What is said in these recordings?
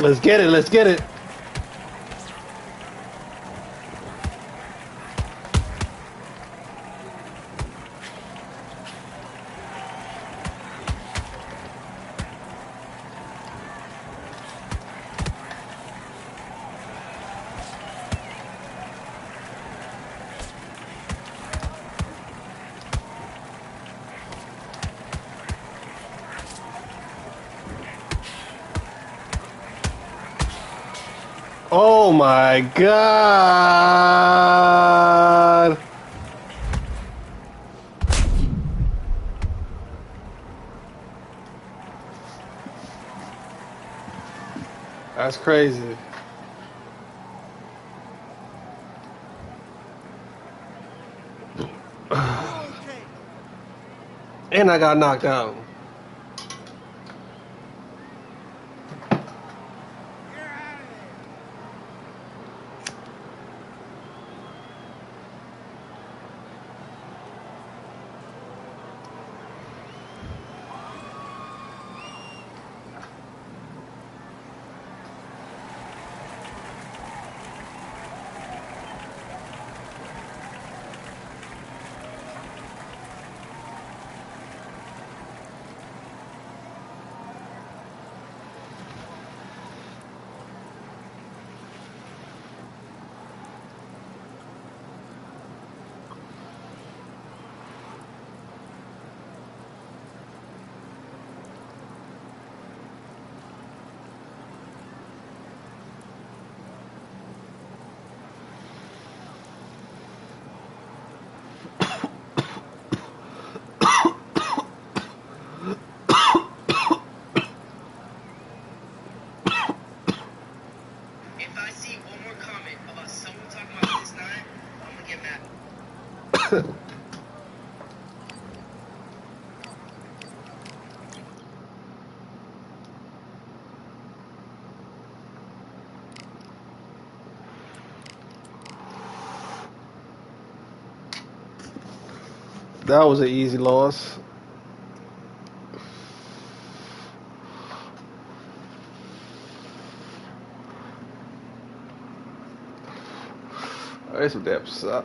Let's get it. Let's get it. Oh my God. That's crazy. And I got knocked out. That was an easy loss. That's what that suck.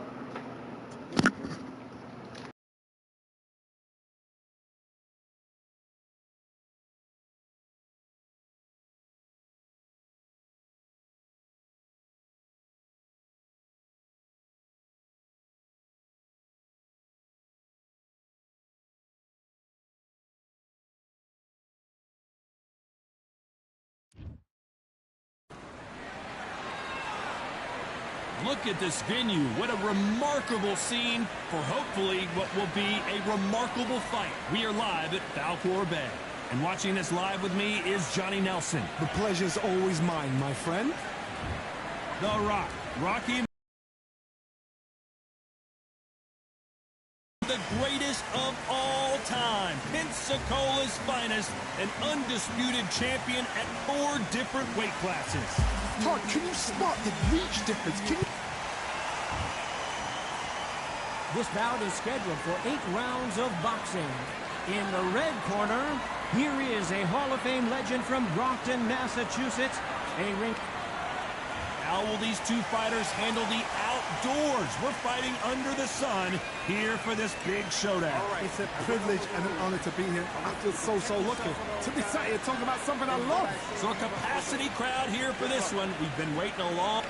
Look at this venue. What a remarkable scene for hopefully what will be a remarkable fight. We are live at Falcor Bay. And watching this live with me is Johnny Nelson. The pleasure's always mine, my friend. The Rock. Rocky. The greatest of all time. Pensacola's finest. An undisputed champion at 4 different weight classes. Todd, can you spot the reach difference? Can you... This bout is scheduled for 8 rounds of boxing. In the red corner, here is a Hall of Fame legend from Brockton, Massachusetts. A ring. How will these two fighters handle the outdoors? We're fighting under the sun here for this big showdown. It's a privilege and an honor to be here. I feel so lucky to be sat here talking about something I love. So a capacity crowd here for this one. We've been waiting a long...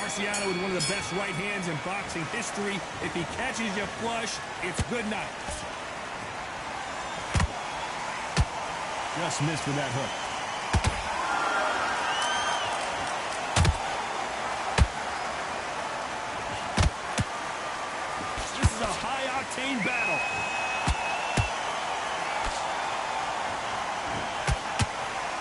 Marciano with one of the best right hands in boxing history. If he catches you flush, it's good night. Just missed with that hook. This is a high-octane battle.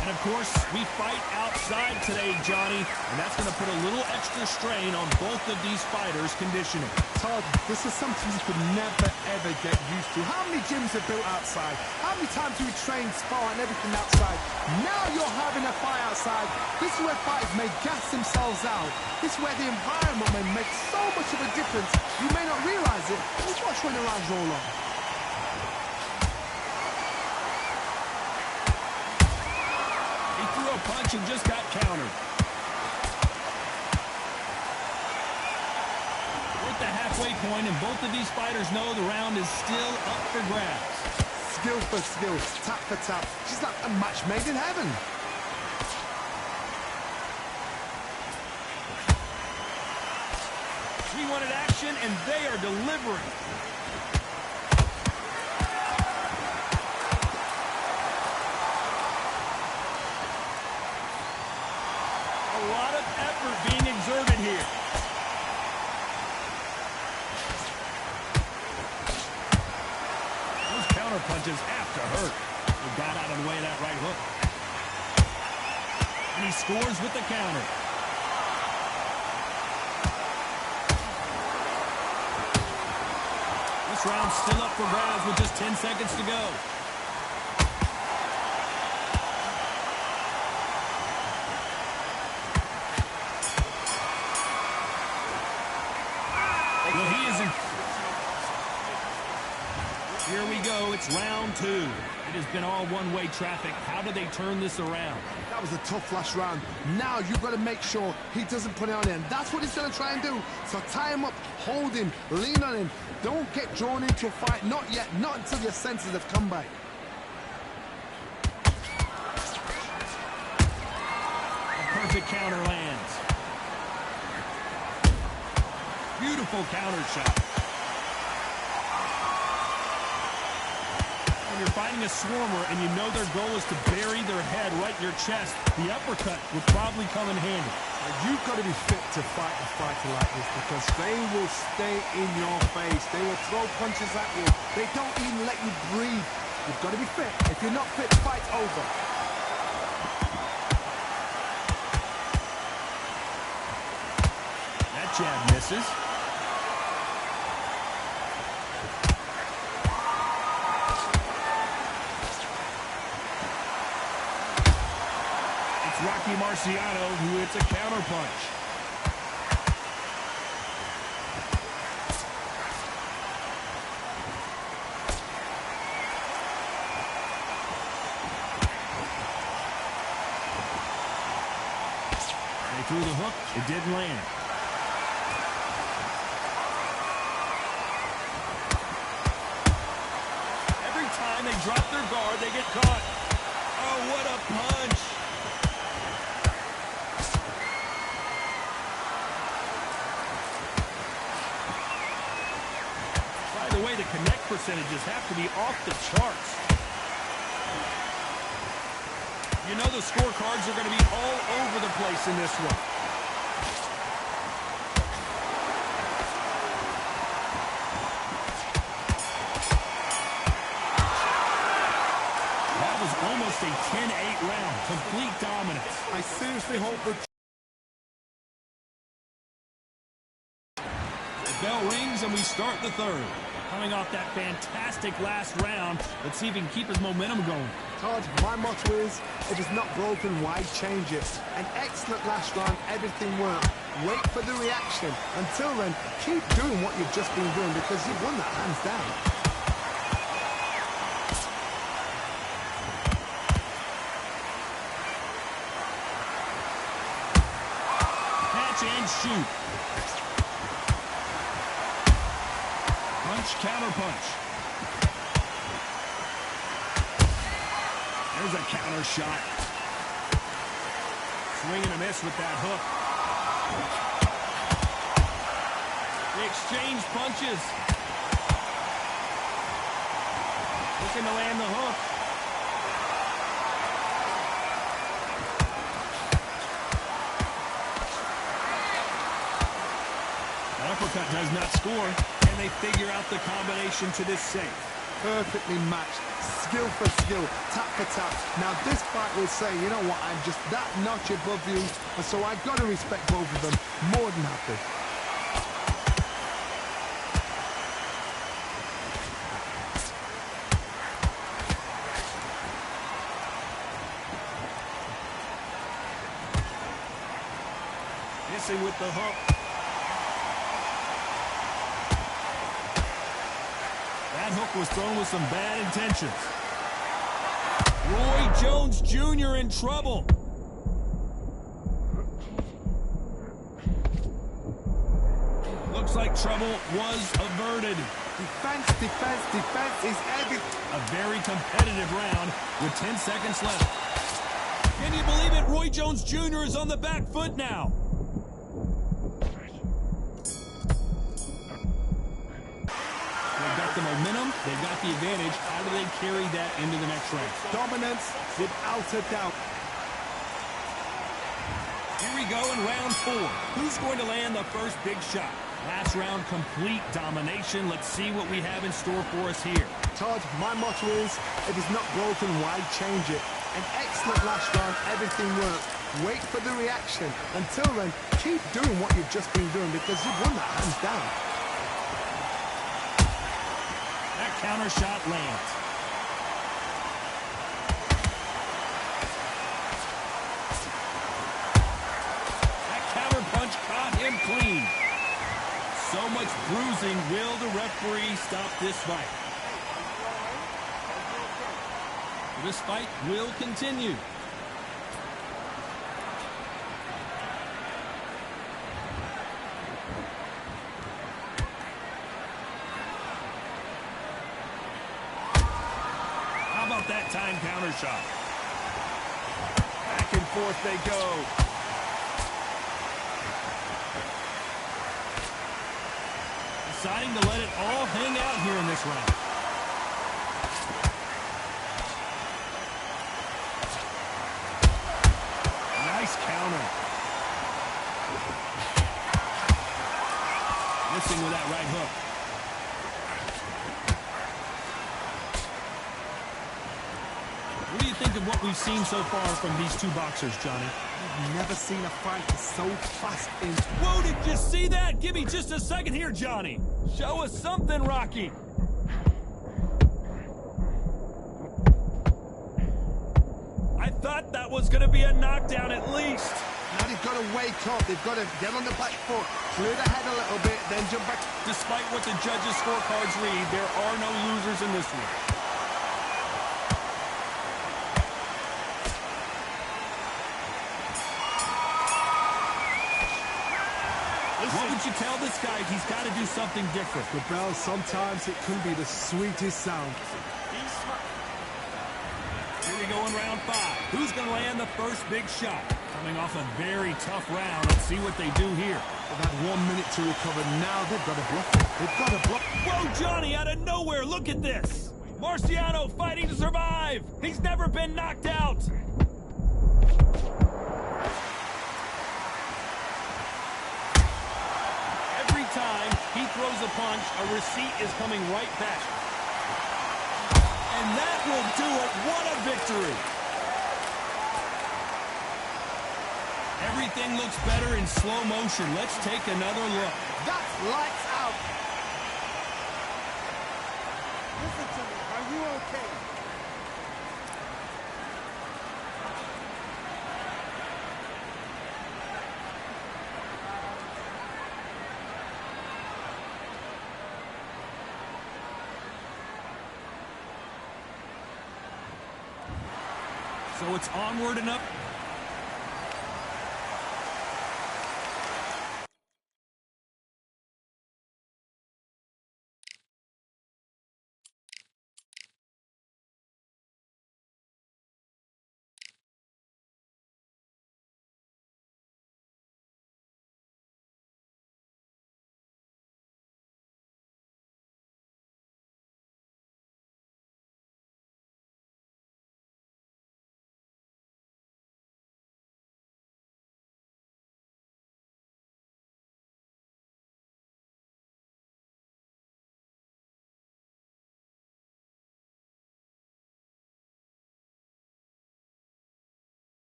And, of course, we fight outside today, Johnny, and that's going to put a little extra strain on both of these fighters' conditioning. Todd, this is something you could never, ever get used to. How many gyms are built outside? How many times do we train, spar, and everything outside? Now you're having a fight outside. This is where fighters may gas themselves out. This is where the environment may make so much of a difference. You may not realize it. Just watch when the rounds roll on. punch and just got countered. We're at the halfway point, and both of these fighters know the round is still up for grabs. Skill for skill, tap for tap. She's like a match made in heaven. We wanted action, and they are delivering. A lot of effort being exerted here. Those counter punches have to hurt. He got out of the way of that right hook. And he scores with the counter. This round's still up for grabs with just 10 seconds to go. Well, he is in. Here we go. It's round 2. It has been all one-way traffic. How do they turn this around? That was a tough last round. Now you've got to make sure he doesn't put it on him. That's what he's going to try and do. So tie him up, hold him, lean on him. Don't get drawn into a fight. Not yet. Not until your senses have come back. A perfect counter lands. Beautiful counter shot. When you're fighting a swarmer and you know their goal is to bury their head right in your chest, the uppercut would probably come in handy. You've got to be fit to fight a fighter like this because they will stay in your face. They will throw punches at you. They don't even let you breathe. You've got to be fit. If you're not fit, fight's over. That jab misses. Rocky Marciano, who hits a counter punch. They threw the hook. It didn't land. Every time they drop their guard, they get caught. Oh, what a punch. The way the connect percentages have to be off the charts. You know the scorecards are going to be all over the place in this one. That was almost a 10-8 round. Complete dominance. I seriously hope that... The bell rings and we start the third. Coming off that fantastic last round, let's see if he can keep his momentum going. Todd, my motto is, if it's not broken, why change it? An excellent last round, everything worked. Wait for the reaction. Until then, keep doing what you've just been doing because you've won that hands down. Catch and shoot. Punch, counter punch. There's a counter shot. Swing and a miss with that hook. They exchange punches. Looking to land the hook. That uppercut does not score. And they figure out the combination to this safe. Perfectly matched, skill for skill, tap for tap. Now this fight will say, you know what, I'm just that notch above you, and so I've got to respect both of them. More than happy. Missing with the hook. That hook was thrown with some bad intentions. Roy Jones Jr. in trouble. Looks like trouble was averted. Defense, defense, defense is everything. A very competitive round with 10 seconds left. Can you believe it? Roy Jones Jr. is on the back foot now. They've got the momentum. They've got the advantage. How do they carry that into the next round? Dominance without a doubt. Here we go in round 4. Who's going to land the first big shot? Last round, complete domination. Let's see what we have in store for us here. Todd, my motto is, if it's not broken, why change it? An excellent last round, everything worked. Wait for the reaction. Until then, keep doing what you've just been doing because you've won that hands down. That counter shot lands. That counter punch caught him clean. So much bruising. Will the referee stop this fight? This fight will continue. How about that time counter shot? Back and forth they go. Deciding to let it all hang out here in this round. Nice counter. Missing with that right hook. What do you think of what we've seen so far from these two boxers, Johnny? I've never seen a fight so fast in. Whoa, did you see that? Give me just a second here, Johnny. Show us something, Rocky. I thought that was going to be a knockdown at least. Now they've got to wake up. They've got to get on the back foot, clear the head a little bit, then jump back. Despite what the judges' scorecards read, there are no losers in this one. What would you tell this guy? He's got to do something different. The bell, sometimes it can be the sweetest sound. Here we go in round 5. Who's going to land the first big shot? Coming off a very tough round. Let's see what they do here. They've had 1 minute to recover. Now they've got to block it. They've got to block. Whoa, Johnny, out of nowhere. Look at this. Marciano fighting to survive. He's never been knocked out. Every time he throws a punch, a receipt is coming right back. And that will do it. What a victory. Everything looks better in slow motion. Let's take another look. That's lights out. Listen to me. Are you okay? So it's onward and up.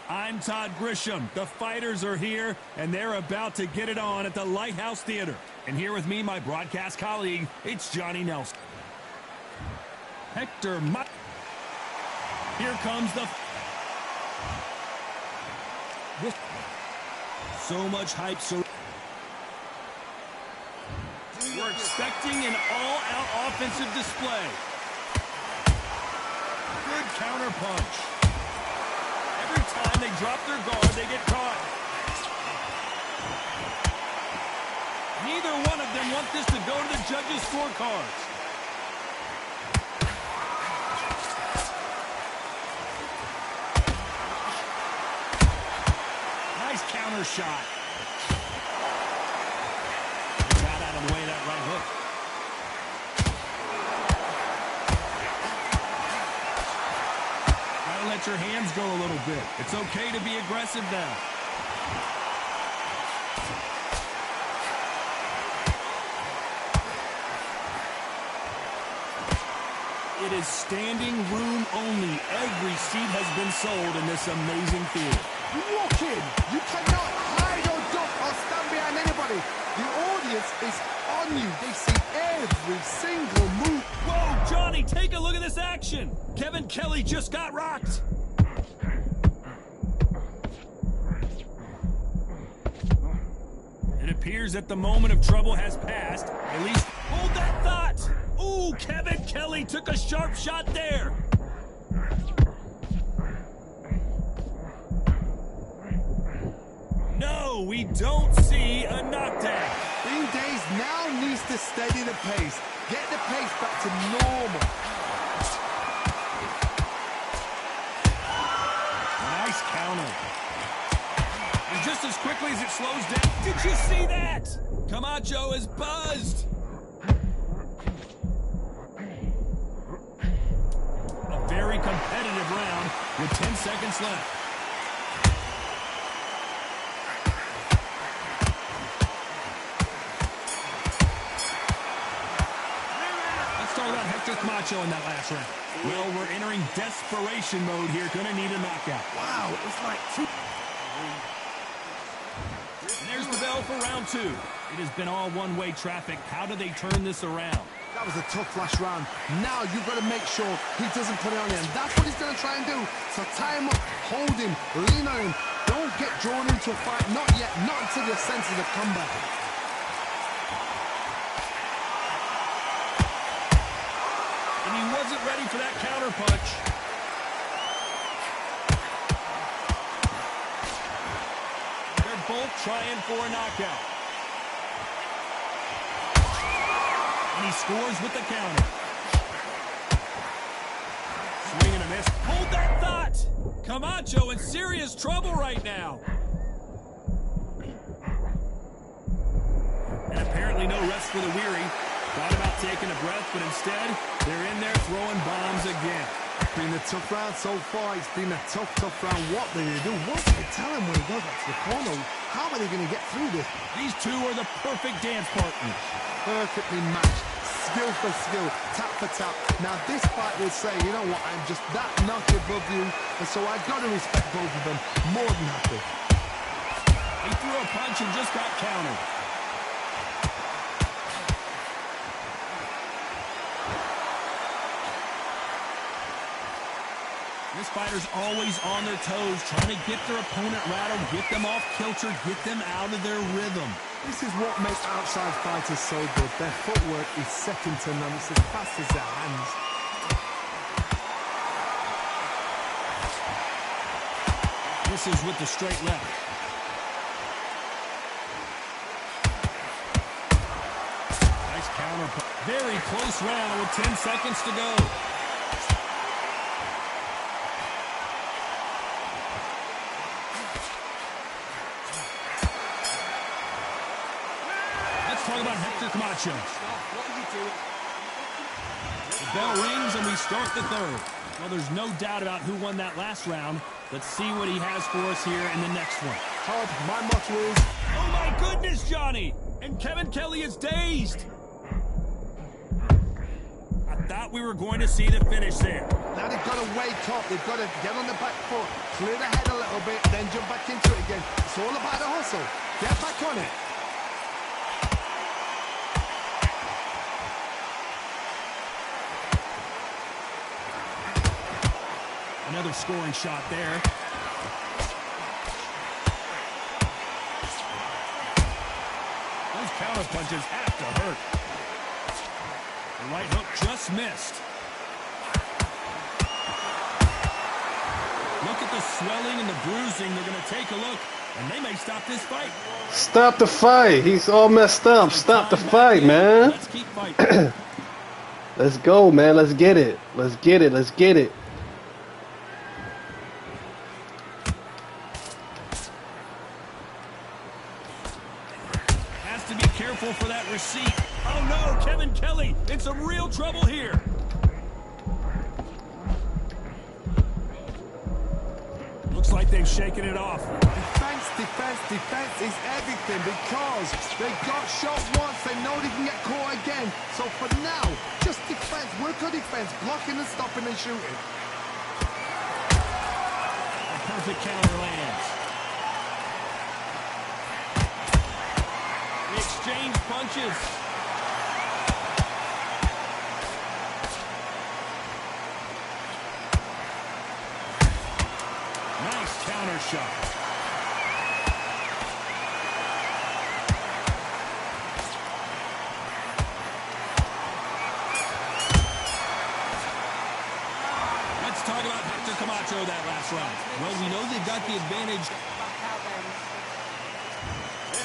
I'm Todd Grisham. The fighters are here, and they're about to get it on at the Lighthouse Theater. And here with me, my broadcast colleague, it's Johnny Nelson. Hector. Here comes the... So much hype. So we're expecting an all-out offensive display. Good counter punch. Every time they drop their guard, they get caught. Neither one of them want this to go to the judges' scorecards. Nice counter shot. Got out of the way of that right hook. Gotta let your hands go a little bit. It's okay to be aggressive now. It is standing room only. Every seat has been sold in this amazing theater. You walk in, you cannot hide or duck or stand behind anybody. The audience is on you. They see every single move. Whoa, Johnny, take a look at this action. Kevin Kelly just got rocked. It appears that the moment of trouble has passed. At least hold that thought. Ooh, Kevin Kelly took a sharp shot there. No, we don't see a knockdown. Dean Days now needs to steady the pace. Get the pace back to normal. Nice counter. And just as quickly as it slows down, did you see that? Camacho is buzzed. A very competitive round with 10 seconds left. Let's talk about Hector Camacho in that last round. Well, we're entering desperation mode here. Gonna need a knockout. Wow, it was like two. And there's the bell for round two. It has been all one-way traffic. How do they turn this around? That was a tough last round. Now you've got to make sure he doesn't put it on you. And that's what he's going to try and do. So tie him up, hold him, lean on him. Don't get drawn into a fight. Not yet. Not until your senses have come back. And he wasn't ready for that counter punch. They're both trying for a knockout. And he scores with the counter. Swing and a miss. Hold that thought! Camacho in serious trouble right now. And apparently no rest for the weary. Thought about taking a breath, but instead, they're in there throwing bombs again. It's been a tough round so far. It's been a tough round. What do they do? What do they tell him when he goes back to the corner? How are they going to get through this? These two are the perfect dance partners. Perfectly matched. Skill for skill. Tap for tap. Now this fight will say, you know what, I'm just that notch above you. And so I've got to respect both of them. More than happy. He threw a punch and just got countered. This fighter's always on their toes, trying to get their opponent rattled, get them off kilter, get them out of their rhythm. This is what makes outside fighters so good. Their footwork is second to none. It's as fast as their hands. This is with the straight left. Nice counter. Very close round with 10 seconds to go. Talk about Hector Camacho. The bell rings and we start the third. Well, there's no doubt about who won that last round. Let's see what he has for us here in the next one. Todd, my motto is... Oh my goodness, Johnny! And Kevin Kelly is dazed. I thought we were going to see the finish there. Now they've got to wake up. They've got to get on the back foot, clear the head a little bit, then jump back into it again. It's all about the hustle. Get back on it. Another scoring shot there. Those counter punches have to hurt. The right hook just missed. Look at the swelling and the bruising. They're going to take a look, and they may stop this fight. Stop the fight. He's all messed up. Stop the fight, man. Let's keep fighting. Let's go, man. Let's get it. Let's get it. Let's get it. Has to be careful for that receipt. Oh, no, Kevin Kelly in some real trouble here. Looks like they've shaken it off. Defense is everything because they got shot once. They know they can get caught again. So for now, just defense. Work on defense, blocking and stopping and shooting. A perfect counter lands. They exchange punches. Nice counter shot. Let's talk about Hector Camacho that last round. Well, we know they've got the advantage.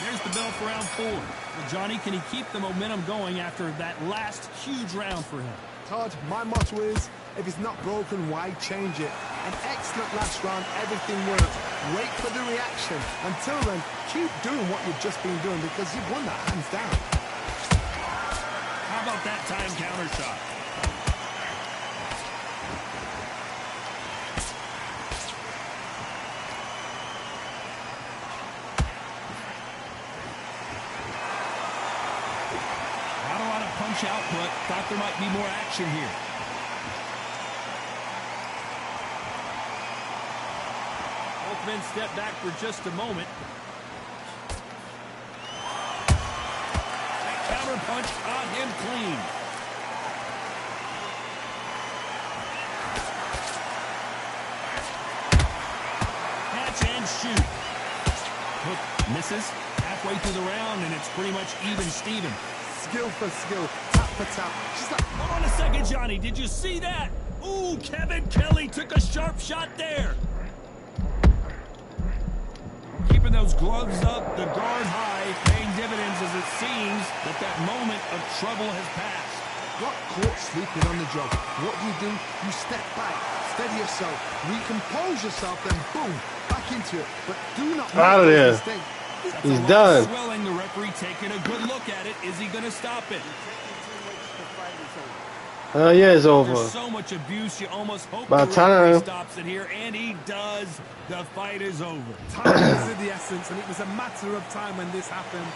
There's the bell for round 4. Well, Johnny, can he keep the momentum going after that last huge round for him? Todd, my motto is, if it's not broken, why change it? An excellent last round, everything worked. Wait for the reaction. Until then, keep doing what you've just been doing because you've won that hands down. How about that time counter shot? Not a lot of punch output. Thought there might be more action here. Both men step back for just a moment. That counter punch got him clean. Catch and shoot. Hook misses halfway through the round, and it's pretty much even Steven. Skill for skill, tap for tap. She's like, Hold on a second, Johnny. Did you see that? Ooh, Kevin Kelly took a sharp shot there. Keeping those gloves up, the guard high, paying dividends as it seems that moment of trouble has passed. got caught sleeping on the job. What do? You step back, steady yourself, recompose yourself, then boom, back into it. But do not make Out of there. those mistakes. He's done. Swelling, the referee taking a good look at it. Is he going to stop it? Yeah, it's over. There's so much abuse, you almost hope About the referee time. stops it here, and he does. The fight is over. Time is of the essence, and it was a matter of time when this happened.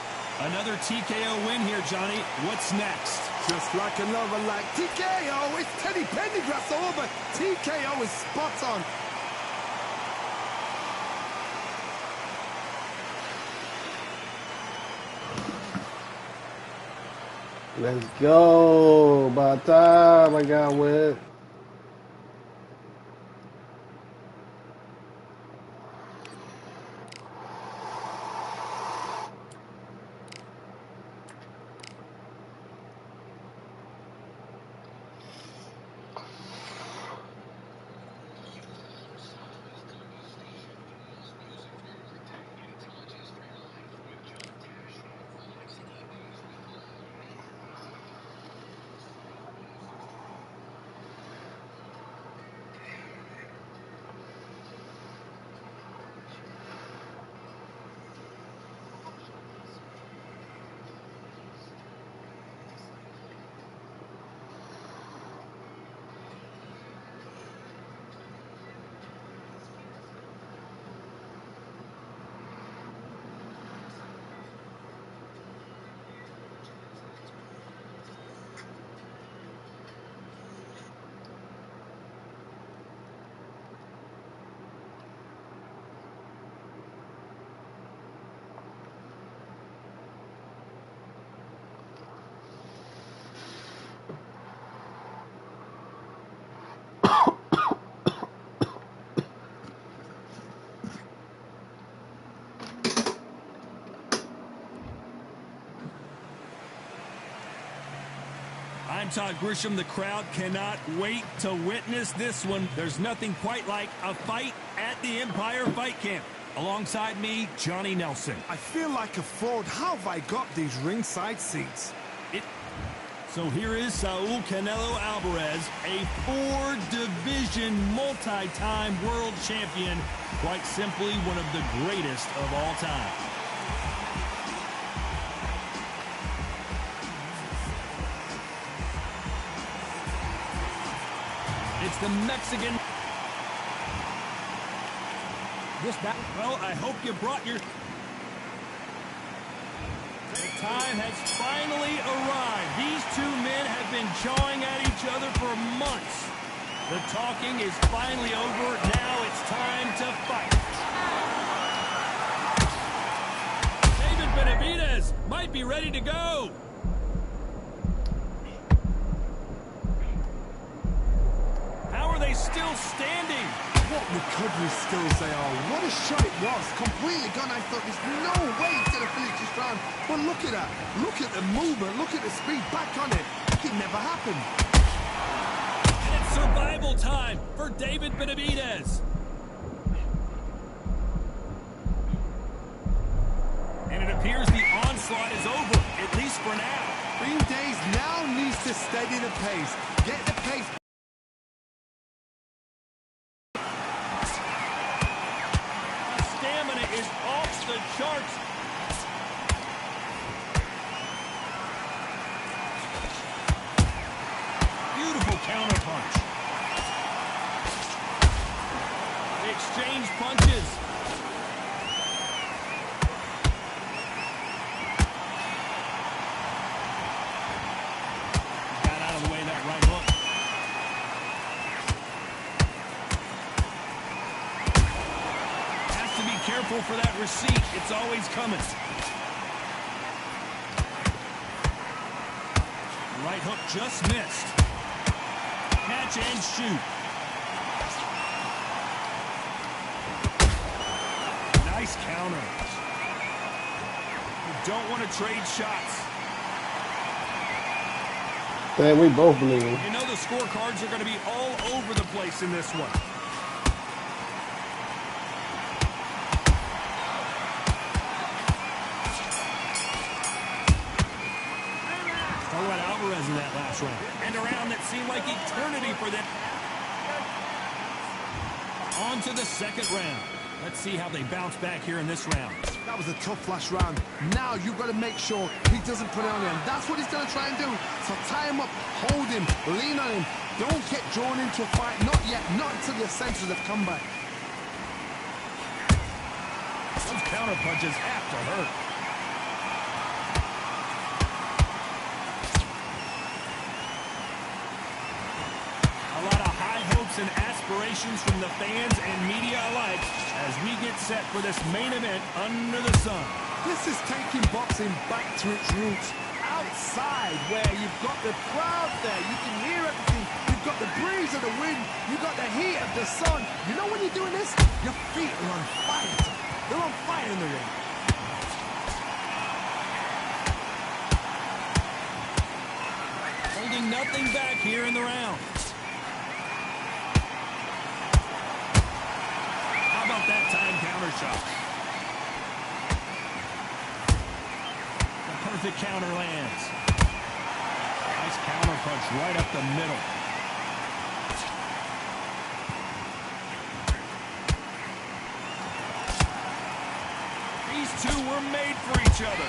Another TKO win here, Johnny. What's next? Just like another like TKO, it's Teddy Pendergrass over. TKO is spot on. Let's go. About time I got win. I'm Todd Grisham. The crowd cannot wait to witness this one. There's nothing quite like a fight at the Empire Fight Camp. Alongside me, Johnny Nelson. I feel like a fraud. How have I got these ringside seats? So here is Saul Canelo Alvarez, a 4-division multi-time world champion. Quite simply one of the greatest of all time. It's the Mexican. Well, I hope you brought your... The time has finally arrived. These two men have been jawing at each other for months. The talking is finally over. Now it's time to fight. David Benavidez might be ready to go. How are they still standing? What recovery skills they are. What a shot it was. Completely gone. I thought there's no way he's going to finish this round. But look at that. Look at the movement. Look at the speed. Back on it. It never happened. And it's survival time for David Benavidez. And it appears the onslaught is over, at least for now. Green Days now needs to steady the pace. Get the pace. Is off the charts. Beautiful counter punch. They exchange punches. Got out of the way of that right hook. Careful for that receipt. It's always coming. Right hook just missed. Catch and shoot. Nice counter. You don't want to trade shots. Man, we both believe. You know the scorecards are going to be all over the place in this one. Alvarez in that last round. And a round that seemed like eternity for them. On to the second round. Let's see how they bounce back here in this round. That was a tough last round. Now you've got to make sure he doesn't put it on you. And that's what he's going to try and do. So tie him up, hold him, lean on him. Don't get drawn into a fight. Not yet. Not until the sense of the comeback. Those counter punches have to hurt. And aspirations from the fans and media alike as we get set for this main event under the sun. This is taking boxing back to its roots. Outside, where you've got the crowd there, you can hear everything. You've got the breeze of the wind, you've got the heat of the sun. You know when you're doing this? Your feet are on fire. They're on fire in the ring. Holding nothing back here in the round. That time counter shot. The perfect counter lands. Nice counter punch right up the middle. These two were made for each other.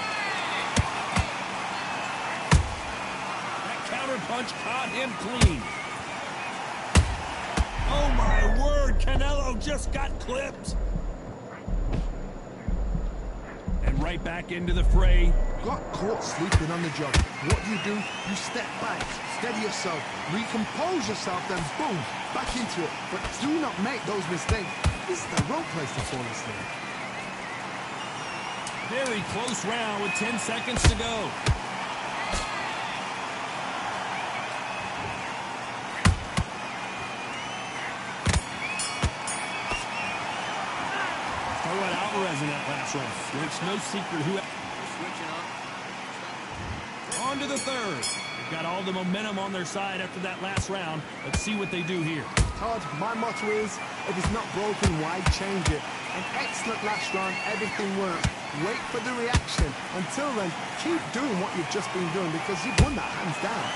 That counter punch caught him clean. Oh my word, Canelo just got clipped. And right back into the fray. Got caught sleeping on the job. What do? You step back, steady yourself, recompose yourself, then boom, back into it. But do not make those mistakes. This is the wrong place to fall asleep. Very close round with 10 seconds to go. Alvarez in that last round. It's no secret who... Switching up. On to the third. Got all the momentum on their side after that last round. Let's see what they do here. Todd, my motto is, if it's not broken, why change it? An excellent last round, everything worked. Wait for the reaction. Until then, keep doing what you've just been doing because you've won that hands down.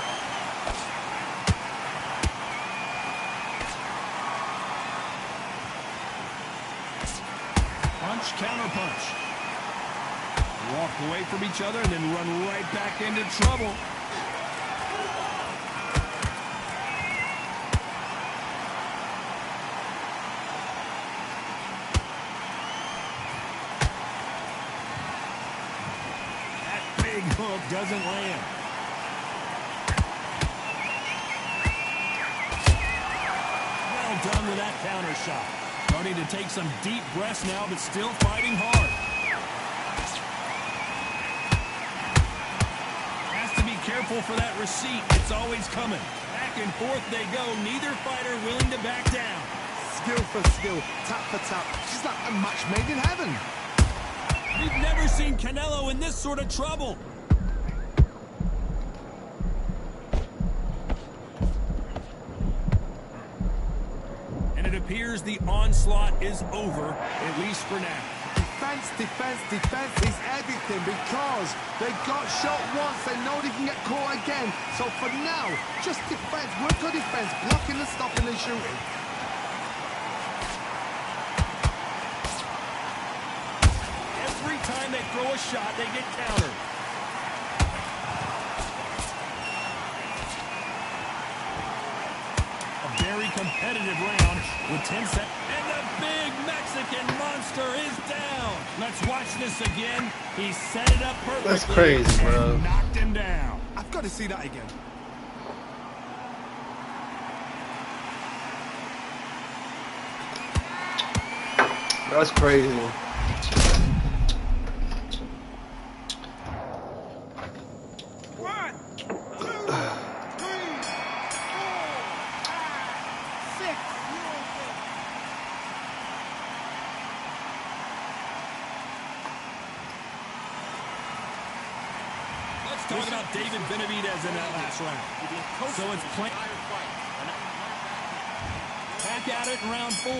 Punch, counter punch. Walk away from each other and then run right back into trouble. Big hook doesn't land. Well done with that counter shot. Starting to take some deep breaths now, but still fighting hard. Has to be careful for that receipt. It's always coming. Back and forth they go. Neither fighter willing to back down. Skill for skill, tap for tap. She's like a match made in heaven. We've never seen Canelo in this sort of trouble. And it appears the onslaught is over, at least for now. Defense, defense, defense is everything because they got shot once. They know they can get caught again. So for now, just defense, work on defense, blocking and stopping and shooting. Every time they throw a shot, they get countered. A very competitive round with 10 seconds. And the big Mexican monster is down. Let's watch this again. He set it up perfectly. That's crazy, bro. And knocked him down. I've got to see that again. That's crazy. Talk about David Benavidez in that last round. So it's back at it in round 4.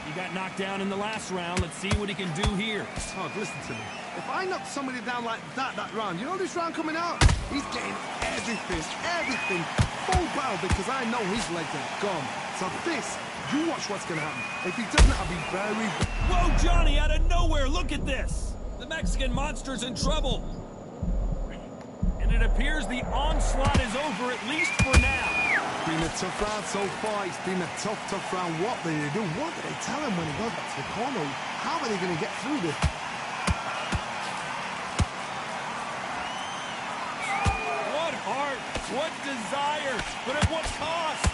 He got knocked down in the last round. Let's see what he can do here. Todd, listen to me. If I knock somebody down like that round, you know this round coming out? He's getting everything full barrel because I know his legs are gone. So this, you watch what's going to happen. If he doesn't, I'll be very... Whoa, Johnny, out of nowhere, look at this. The Mexican monster's in trouble. And it appears the onslaught is over, at least for now. It's been a tough round so far. It's been a tough round. What do they do? What do they tell him when he goes back to the corner? How are they going to get through this? What heart, what desire, but at what cost?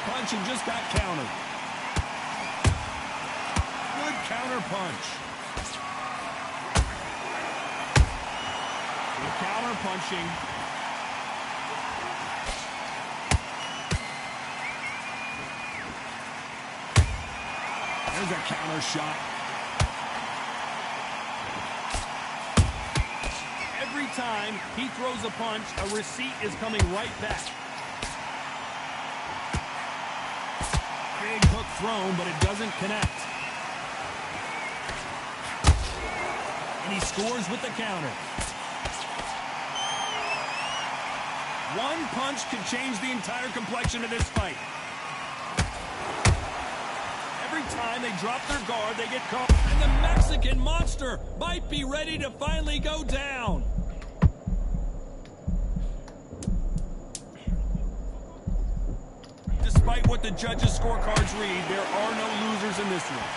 Punch and just got countered. Good counter punch. Good counter punching. There's a counter shot. Every time he throws a punch, a receipt is coming right back. Big hook thrown, but it doesn't connect. And he scores with the counter. One punch could change the entire complexion of this fight. Every time they drop their guard, they get caught. And the Mexican monster might be ready to finally go down. Despite what the judges' scorecards read, there are no losers in this one.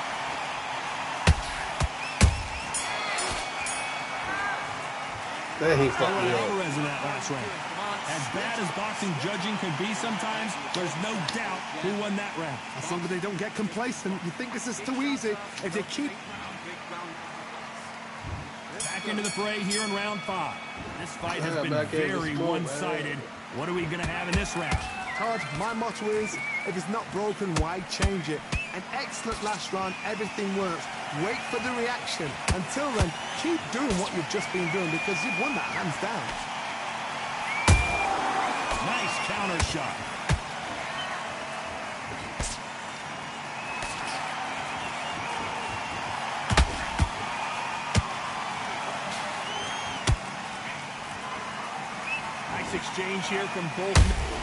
Then he fucked me up. Alvarez in that last round. As bad as boxing judging can be sometimes, there's no doubt who won that round. As long as they don't get complacent, you think this is too easy. If they keep... Back into the fray here in round 5. This fight has been very one-sided. What are we going to have in this round? Todd, my motto is, if it's not broken, why change it? An excellent last round. Everything works. Wait for the reaction. Until then, keep doing what you've just been doing because you've won that hands down. Nice counter shot. Nice exchange here from both.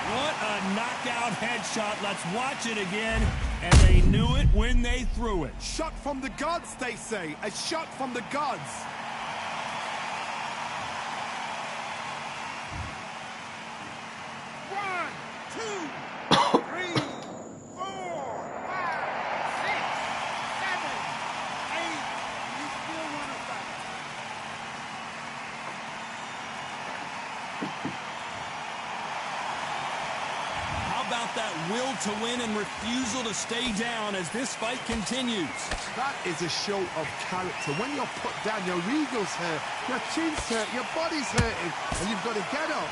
What a knockout headshot. Let's watch it again. And they knew it when they threw it. Shot from the gods, they say. A shot from the gods. About that will to win and refusal to stay down as this fight continues. That is a show of character. When you're put down, your eagle's hurt, your chin's hurt, your body's hurting, and you've got to get up,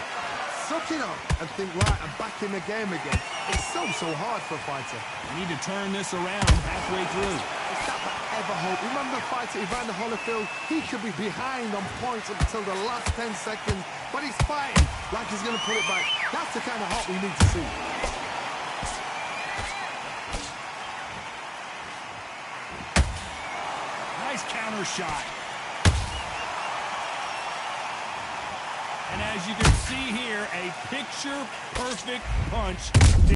suck it up, and think, right, I'm back in the game again. It's so hard for a fighter. You need to turn this around halfway through. It's not that ever hope. Remember the fighter Evander Holyfield? He could be behind on points up until the last 10 seconds, but he's fighting like he's going to put it back. That's the kind of hope we need to see. Nice counter shot. And as you can see here, a picture-perfect punch.